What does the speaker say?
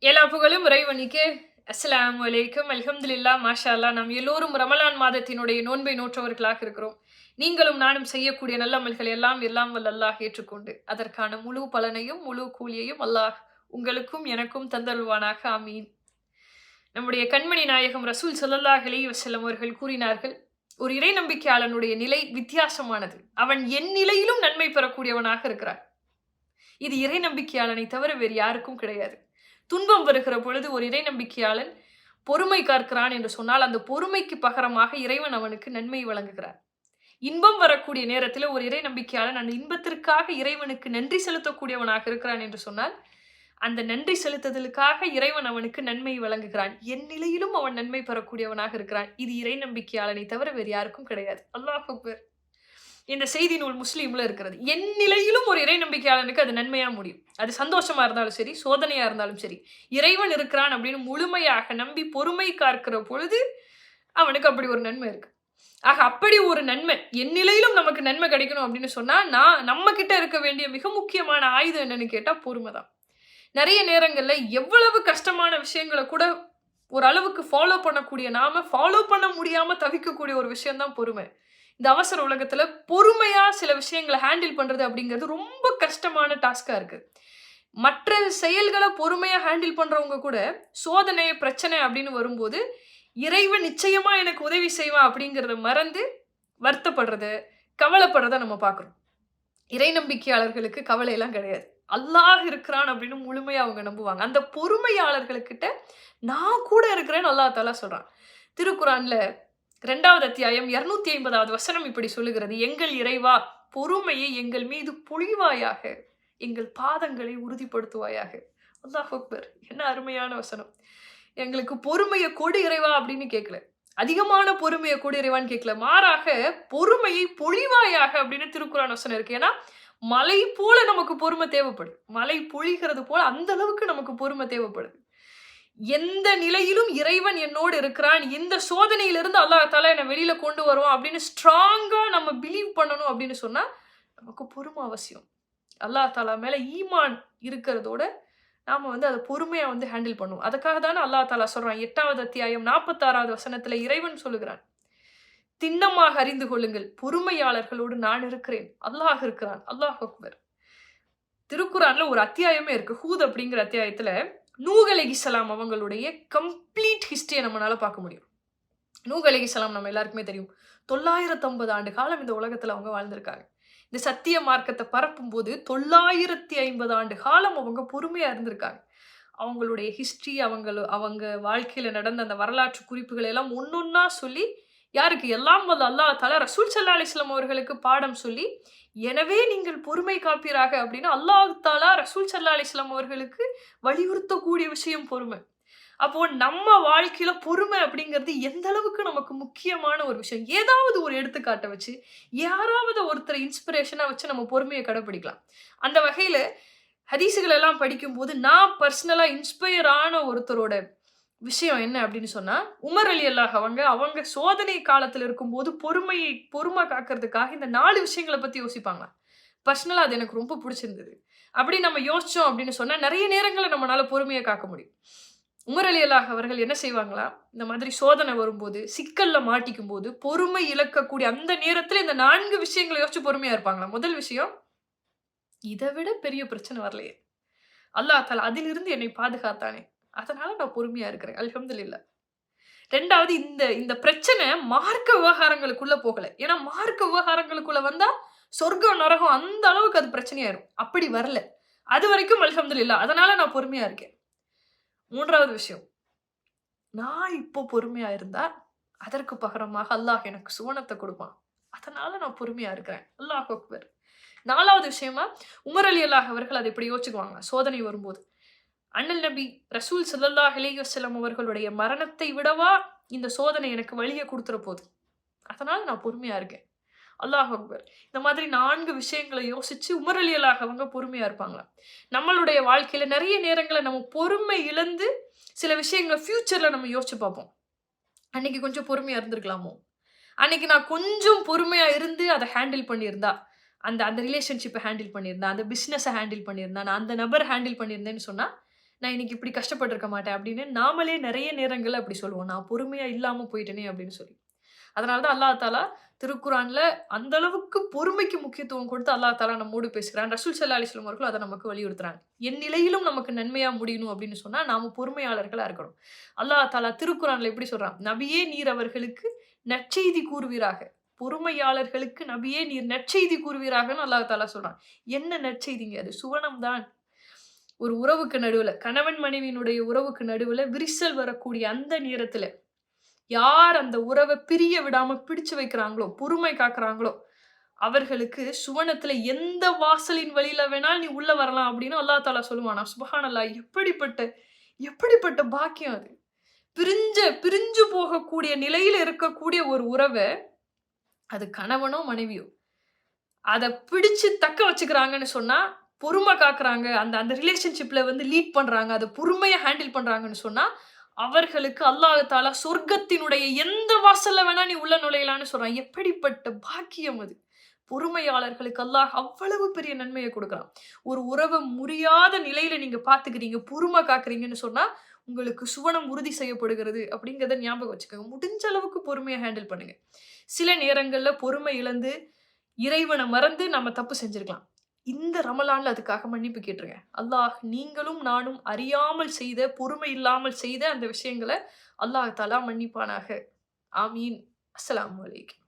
எல்லா புகழும் இறைவனுக்கே. அஸ்ஸலாமு அலைக்கும். அல்ஹம்துலில்லாஹ். மாஷா அல்லாஹ். நாம் எல்லோரும் ரமலான் மாதத்தினுடைய நோன்பை நோற்றவர்களாக இருக்கிறோம். நீங்களும் நானும் செய்யக்கூடிய நல்ல அமல்கள் எல்லாம் எல்லாம் வல்ல அல்லாஹ் ஏற்றுக்கொண்டு, அதற்கான முழு பலனையும், முழு கூலியையும் அல்லாஹ் உங்களுக்கும் எனக்கும் தந்தருள்வானாக. ஆமீன். நம்முடைய கண்மணி நாயகம் ரசூல் ஸல்லல்லாஹு அலைஹி வஸல்லம் அவர்கள் கூறினார்கள், ஒரு இறை நம்பிக்கையாளனுடைய நிலை வித்தியாசமானது. அவன் என் நிலையிலும் நன்மை பெறக்கூடியவனாக இருக்கிறான். இது இறை நம்பிக்கையாளனை தவிர வேறு யாருக்கும் கிடையாது. துன்பம் வருகிற பொழுது ஒரு இறை நம்பிக்கையாளன் பொறுமை காக்கிறான் என்று சொன்னால், அந்த பொறுமைக்கு பகரமாக இறைவன் அவனுக்கு நன்மை வழங்குகிறார். இன்பம் வரக்கூடிய நேரத்தில் ஒரு இறை நம்பிக்கையாளன் அந்த இன்பத்திற்காக இறைவனுக்கு நன்றி செலுத்தக்கூடியவனாக இருக்கிறான் என்று சொன்னால், அந்த நன்றி செலுத்துதலுக்காக இறைவன் அவனுக்கு நன்மை வழங்குகிறான். என் நிலையிலும் அவன் நன்மை பெறக்கூடியவனாக இருக்கிறான். இது இறை நம்பிக்கையாளனை தவிர வேறு யாருக்கும் கிடையாது. அல்லாஹ் அக்பர். இந்த செய்தி நூல் முஸ்லீம்ல இருக்கிறது. என் நிலையிலும் ஒரு இறை நம்பிக்கையாளனுக்கு அது நன்மையா முடியும். அது சந்தோஷமா இருந்தாலும் சரி, சோதனையா இருந்தாலும் சரி, இறைவன் இருக்கிறான் அப்படின்னு முழுமையாக நம்பி பொறுமை காக்கிற பொழுது அவனுக்கு அப்படி ஒரு நன்மை இருக்கு. ஆக அப்படி ஒரு நன்மை என் நிலையிலும் நமக்கு நன்மை கிடைக்கணும் அப்படின்னு சொன்னா, நம்ம கிட்ட இருக்க வேண்டிய மிக முக்கியமான ஆயுதம் என்னன்னு கேட்டா பொறுமை தான். நிறைய நேரங்கள்ல எவ்வளவு கஷ்டமான விஷயங்களை கூட ஒரு அளவுக்கு ஃபாலோ பண்ணக்கூடிய நாம ஃபாலோ பண்ண முடியாம தவிக்கக்கூடிய ஒரு விஷயம் தான் பொறுமை. இந்த அவசர உலகத்துல பொறுமையா சில விஷயங்களை ஹேண்டில் பண்றது அப்படிங்கிறது ரொம்ப கஷ்டமான டாஸ்கா இருக்கு. மற்ற செயல்களை பொறுமையா ஹேண்டில் பண்றவங்க கூட சோதனை, பிரச்சனை அப்படின்னு வரும்போது இறைவன் நிச்சயமா எனக்கு உதவி செய்வான் அப்படிங்கிறத மறந்து வருத்தப்படுறத, கவலைப்படுறத நம்ம பார்க்கிறோம். இறை நம்பிக்கையாளர்களுக்கு கவலை எல்லாம் கிடையாது. அல்லாஹ் இருக்கிறான் அப்படின்னு முழுமையா அவங்க நம்புவாங்க. அந்த பொறுமையாளர்களுக்கிட்ட நான் கூட இருக்கிறேன்னு அல்லாஹ் தஆலா சொல்றான். திருக்குர்ஆன்ல 2வது அத்தியாயம் 250வது வசனம் இப்படி சொல்லுகிறது, எங்கள் இறைவா, பொறுமையை எங்கள் மீது பொழிவாயாக, எங்கள் பாதங்களை உறுதிப்படுத்துவாயாக. அல்லாஹ் அக்பர். என்ன அருமையான வசனம். எங்களுக்கு பொறுமையை கொடு இறைவா அப்படின்னு கேட்கல. அதிகமான பொறுமையை கொடு இறைவான்னு கேட்கல. மாறாக பொறுமையை பொழிவாயாக அப்படின்னு திருக்குர்ஆன் வசனம் இருக்கு. ஏன்னா மலை போல நமக்கு பொறுமை தேவைப்படுது. மழை பொழிகிறது போல அந்த அளவுக்கு நமக்கு பொறுமை தேவைப்படுது. எந்த நிலையிலும் இறைவன் என்னோடு இருக்கிறான், இந்த சோதனையிலிருந்து அல்லாஹ் தஆலா என்னை வெளியில கொண்டு வருவான் அப்படின்னு ஸ்ட்ராங்கா நம்ம பிலீவ் பண்ணணும் அப்படின்னு சொன்னா நமக்கு பொறுமை அவசியம். அல்லாஹ் தஆலா மேல ஈமான் இருக்கிறதோட நாம அதை பொறுமையா ஹேண்டில் பண்ணுவோம். அதுக்காக தானே அல்லாஹ் தஆலா சொல்றான். 8வது அத்தியாயம் 46வது வசனத்துல இறைவன் சொல்லுகிறான், திண்ணமாக அறிந்து கொள்ளுங்கள், பொறுமையாளர்களோடு நான் இருக்கிறேன். அல்லாஹ் இருக்கிறான். அல்லாஹ் அக்பர். திருக்குர்ஆன்ல ஒரு அத்தியாயமே இருக்கு. ஹூத் அப்படிங்கிற அத்தியாயத்துல நூஹ் அலைஹிஸ்ஸலாம் அவங்களுடைய கம்ப்ளீட் ஹிஸ்டரியை நம்மளால பார்க்க முடியும். நூஹ் அலைஹிஸ்ஸலாம் நம்ம எல்லாருக்குமே தெரியும். 950 ஆண்டு காலம் இந்த உலகத்துல அவங்க வாழ்ந்திருக்காங்க. இந்த சத்திய மார்க்கத்தை பரப்பும் போது 950 ஆண்டு காலம் அவங்க பொறுமையா இருந்திருக்காங்க. அவங்களுடைய ஹிஸ்டரி, அவங்க வாழ்க்கையில நடந்த அந்த வரலாற்று குறிப்புகளை எல்லாம் ஒன்னொன்னா சொல்லி, யாருக்கு? எல்லாம் வல்ல அல்லாஹ் தஆலா ரசூல் ஸல்லல்லாஹு அலைஹி வஸல்லம் அவர்களுக்கு பாடம் சொல்லி, எனவே நீங்கள் பொறுமை காப்பீராக அப்படின்னு அல்லாஹ் தஆலா ரசூல் ஸல்லல்லாஹு அலைஹி வஸல்லம் அவர்களுக்கு வலியுறுத்தக்கூடிய விஷயம் பொறுமை. அப்போ நம்ம வாழ்க்கையில பொறுமை அப்படிங்கிறது எந்த அளவுக்கு நமக்கு முக்கியமான ஒரு விஷயம். ஏதாவது ஒரு எடுத்துக்காட்டை வச்சு, யாராவது ஒருத்தரை இன்ஸ்பிரேஷனா வச்சு நம்ம பொறுமையை கடைபிடிக்கலாம். அந்த வகையில ஹதீசுகள் எல்லாம் படிக்கும்போது நான் பர்சனலா இன்ஸ்பயர் ஆன ஒருத்தரோட விஷயம் என்ன அப்படின்னு சொன்னா, உமர் ரலியல்லாஹு அவங்க சோதனை காலத்துல இருக்கும்போது பொறுமை காக்கிறதுக்காக இந்த 4 விஷயங்களை பத்தி யோசிப்பாங்க. பர்சனலா அது எனக்கு ரொம்ப பிடிச்சிருந்தது. அப்படி நம்ம யோசிச்சோம் அப்படின்னு சொன்னா நிறைய நேரங்கள்ல நம்மளால பொறுமையை காக்க முடியும். உமர் ரலியல்லாஹு அவர்கள் என்ன செய்வாங்களா, இந்த மாதிரி சோதனை வரும்போது, சிக்கல்ல மாட்டிக்கும் போது, பொறுமை இழக்கக்கூடிய அந்த நேரத்துல இந்த 4 விஷயங்களை யோசிச்சு பொறுமையா இருப்பாங்களாம். முதல் விஷயம், இதை விட பெரிய பிரச்சனை வரலையே, அல்லாஹ் தஆலா அதிலிருந்து என்னை பாதுகாத்தானே, அதனால நான் பொறுமையா இருக்கிறேன். அல்ஹம்துலில்லாஹ். 2வது, இந்த பிரச்சனை மார்க்க விவகாரங்களுக்குள்ள போகல. ஏன்னா மார்க்க விவகாரங்களுக்குள்ள வந்தா சொர்க்கம், நரகம் அந்த அளவுக்கு அது பிரச்சனையாயிரும். அப்படி வரல. அது வரைக்கும் அல்ஹம்துலில்லாஹ். அதனால நான் பொறுமையா இருக்கேன். 3வது விஷயம், நான் இப்போ பொறுமையா இருந்தா அதற்கு பகரமாக அல்லாஹ் எனக்கு சுவனத்தை கொடுப்பான். அதனால நான் பொறுமையா இருக்கிறேன். அல்லாஹ் அக்பர். 4வது விஷயமா, உமர் ரலியல்லாஹு அவர்கள் அதை இப்படி யோசிச்சுக்குவாங்க. சோதனை வரும்போது, அண்ணல் நபி ரசூல் ஸல்லல்லாஹு அலைஹி வஸல்லம் அவர்களுடைய மரணத்தை விடவா இந்த சோதனை எனக்கு வலியை கொடுத்துற போகுது. அதனால நான் பொறுமையா இருக்கேன். அல்லாஹ் அக்பர். இந்த மாதிரி 4 விஷயங்களை யோசிச்சு உமர் ரலியல்லாஹு அவங்க பொறுமையா இருப்பாங்களாம். நம்மளுடைய வாழ்க்கையில நிறைய நேரங்கள்ல நம்ம பொறுமை இழந்து சில விஷயங்களை ஃபியூச்சர்ல நம்ம யோசிச்சு பார்ப்போம். அன்னைக்கு கொஞ்சம் பொறுமையா இருந்திருக்கலாமோ, அன்னைக்கு நான் கொஞ்சம் பொறுமையா இருந்து அதை ஹேண்டில் பண்ணியிருந்தா, அந்த ரிலேஷன்ஷிப்பை ஹேண்டில் பண்ணியிருந்தா, அந்த பிசினஸை ஹேண்டில் பண்ணியிருந்தா, நான் அந்த நபர் ஹேண்டில் பண்ணியிருந்தேன்னு சொன்னா நான் இன்னைக்கு இப்படி கஷ்டப்பட்டுருக்க மாட்டேன் அப்படின்னு நாமளே நிறைய நேரங்கள்ல அப்படி சொல்லுவோம். நான் பொறுமையா இல்லாம போயிட்டேனே அப்படின்னு சொல்லி. அதனால தான் அல்லாஹ் தஆலா திருக்குர்ஆன்ல அந்த அளவுக்கு பொறுமைக்கு முக்கியத்துவம் கொடுத்து அல்லாஹ் தஆலா நம்மோடு பேசுகிறான். ரசூல் ஸல்லல்லாஹு அலைஹி வஸல்லம் அவர்களும் அத நமக்கு வலியுறுத்துறாங்க. என் நிலையிலும் நமக்கு நன்மையா முடியணும் அப்படின்னு சொன்னா, நாம பொறுமையாளர்களா இருக்கணும். அல்லாஹ் தஆலா திருக்குர்ஆன்ல எப்படி சொல்றான்? நபியே நீர் அவர்களுக்கு நற்செய்தி கூறுவீராக. பொறுமையாளர்களுக்கு நபியே நீர் நற்செய்தி கூறுவீராகன்னு அல்லாஹ் தஆலா சொல்றான். என்ன நற்செய்திங்க அது? சுவனம் தான். ஒரு உறவுக்கு நடுவுல, கணவன் மனைவியினுடைய உறவுக்கு நடுவுல விரிசல் வரக்கூடிய அந்த நேரத்துல, யார் அந்த உறவ பிரிய விடாம பிடிச்சு வைக்கிறாங்களோ, பொறுமை காக்குறாங்களோ, அவர்களுக்கு சுவனத்துல எந்த வாசலின் வழியில வேணாலும் நீ உள்ள வரலாம் அப்படின்னு அல்லாஹ் தஆலா சொல்லுவானாம். சுப்ஹானல்லாஹ்! எப்படிப்பட்ட பாக்கியம் அது. பிரிஞ்சு போகக்கூடிய நிலையில இருக்கக்கூடிய ஒரு உறவ, அது கணவனோ, மனைவியோ, அத பிடிச்சு தக்க வச்சுக்கிறாங்கன்னு சொன்னா, பொறுமை காக்குறாங்க. அந்த அந்த ரிலேஷன்ஷிப்ல வந்து லீட் பண்றாங்க. அத பொறுமையா ஹேண்டில் பண்றாங்கன்னு சொன்னா, அவர்களுக்கு அல்லாஹ் தஆலா சொர்க்கத்தினுடைய எந்த வாசல்ல வேணா நீ உள்ள நுழையலாம்ன்னு சொல்றான். எப்படிப்பட்ட பாக்கியம் அது. பொறுமையாளர்களுக்கு அல்லாஹ் அவ்வளவு பெரிய நன்மைய குடுக்குறான். ஒரு உறவ முறியாத நிலையில நீங்க பார்த்துக்கிறீங்க, பொறுமை காக்குறீங்கன்னு சொன்னா, உங்களுக்கு சுவனம் உறுதி செய்யப்படுகிறது அப்படிங்கிறத ஞாபகம் வச்சுக்கோங்க. முடிஞ்ச அளவுக்கு பொறுமையா ஹேண்டில் பண்ணுங்க. சில நேரங்கள்ல பொறுமை இழந்து, இறைவன மறந்து நம்ம தப்பு செஞ்சிருக்கலாம். இந்த ரமலான்ல அதுக்காக மன்னிப்பு கேட்டுருங்க. அல்லாஹ் நீங்களும் நானும் அறியாமல் செய்த, பொறுமை இல்லாமல் செய்த அந்த விஷயங்கள அல்லாஹ் தஆலா மன்னிப்பானாக. ஆமீன். அஸ்ஸலாமு அலைக்கும்.